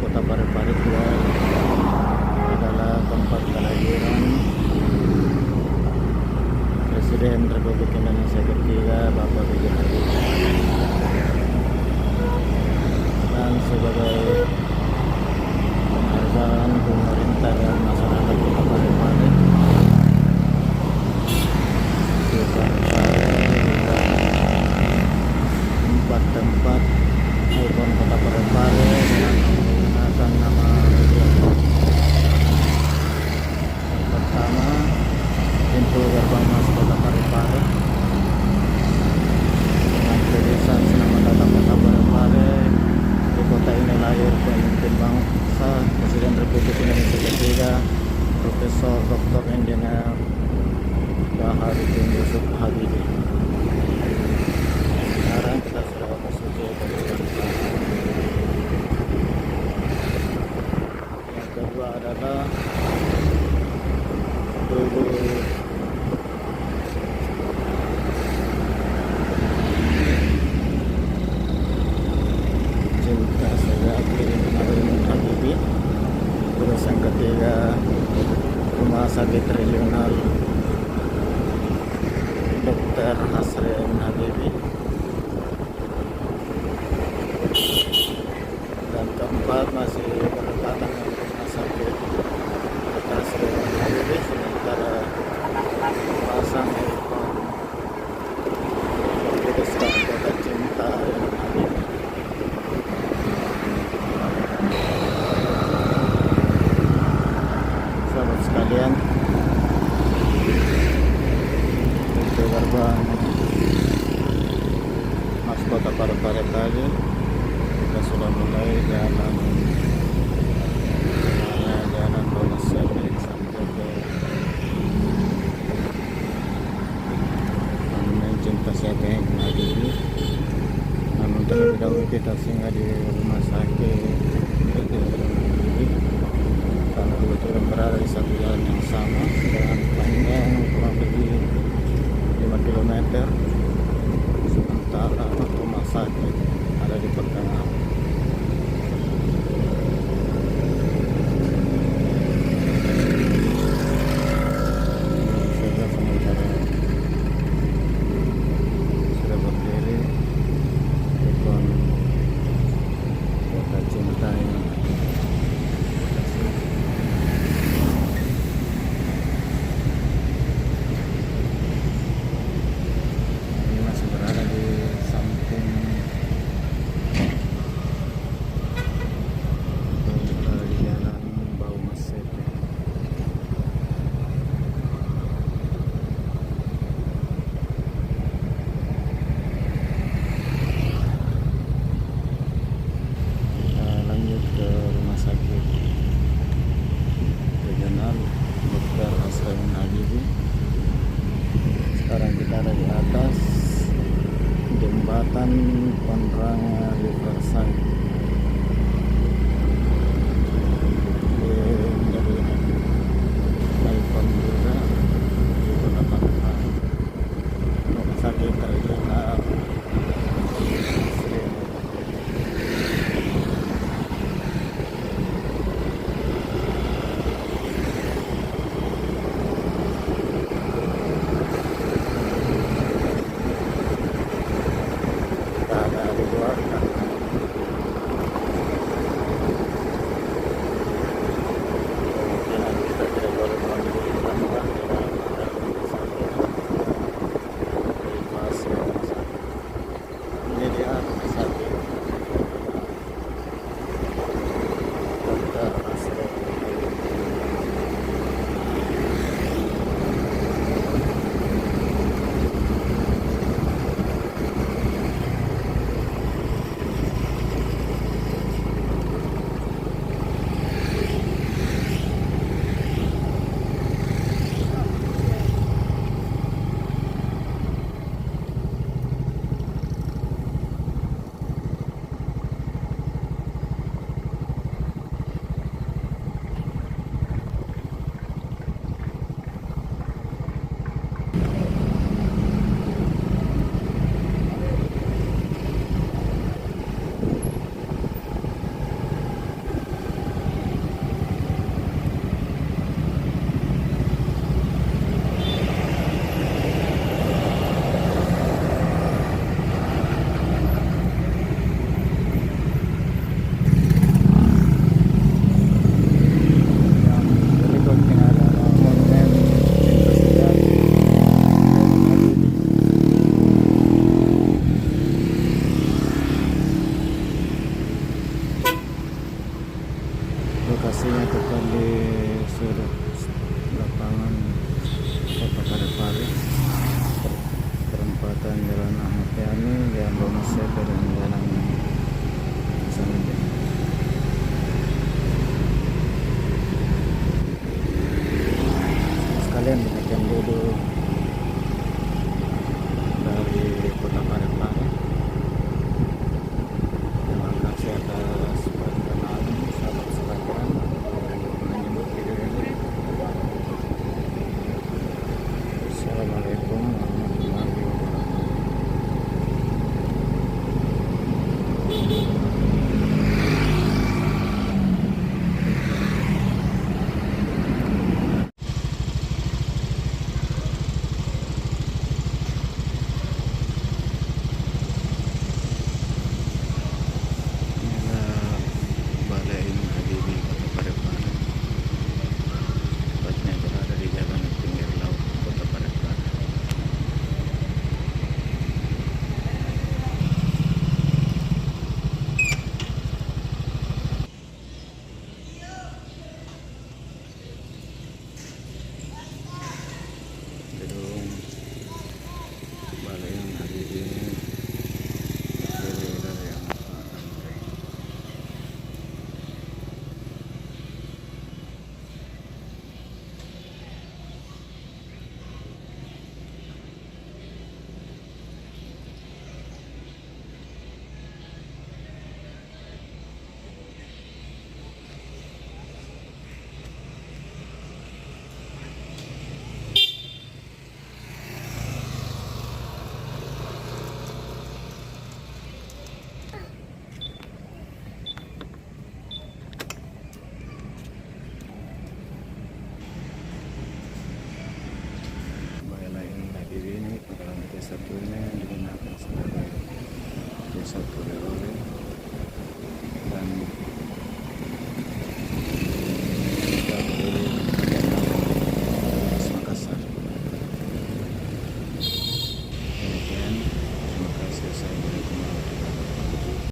Kota Parepare juga adalah tempat kelahiran Presiden Republik Indonesia ketiga Bapak B.J. Habibie, dan sebagai penghargaan pemerintah dan masyarakat Kota Parepare tempat ikon Kota Parepare dengan menggunakan nama Yang pertama, pintu gerbang masuk Kota Parepare dengan tulisan "Selamat datang Kota Parepare. Di kota ini lahir pemimpin bangsa, Presiden Republik Indonesia ketiga, Profesor Dr. Engineer Baharudin Yusuf Habibie." Sekarang kita sudah memasuki yang kedua adalah dulu cinta sejati Baharudin Habibie. Terus yang ketiga, Rumah Sakit Regional Dr. Hasrin Habibie. Dan keempat masih berdekatan dengan Rumah Sakit Dr. Hasrin Habibie, sementara pasang ikon bertuliskan Kota Cinta Habibie. Sahabat sekalian, pintu gerbang masuk Kota Parepare tadi kita sudah mulai jalan Bolas sampai ke Monumen Cinta Sejati Habibie. Namun terlebih dahulu kita singgah di Rumah Sakit Habibie karena kebetulan berada di satu jalan yang sama dengan panjang kurang lebih 5 km, sementara rumah sakit ada di pertengahan. Sudah berdiri ikon Kota Cinta ini. Ini masih berada di samping Lokasinya tepat di sudut lapangan Kota Parepare, perempatan Jalan Ahmad Yani, Jalan Bomaseko, dan Jalan Samudin. Sekalian demikian dulu dari Kota Parepare. Terima kasih atas perkenalan sahabat sekalian menyimak video ini. Assalamualaikum warahmatullahi gedung balai yang hari ini terdiri dari yang ini adalah desa satunya digunakan sebagai desa toleransi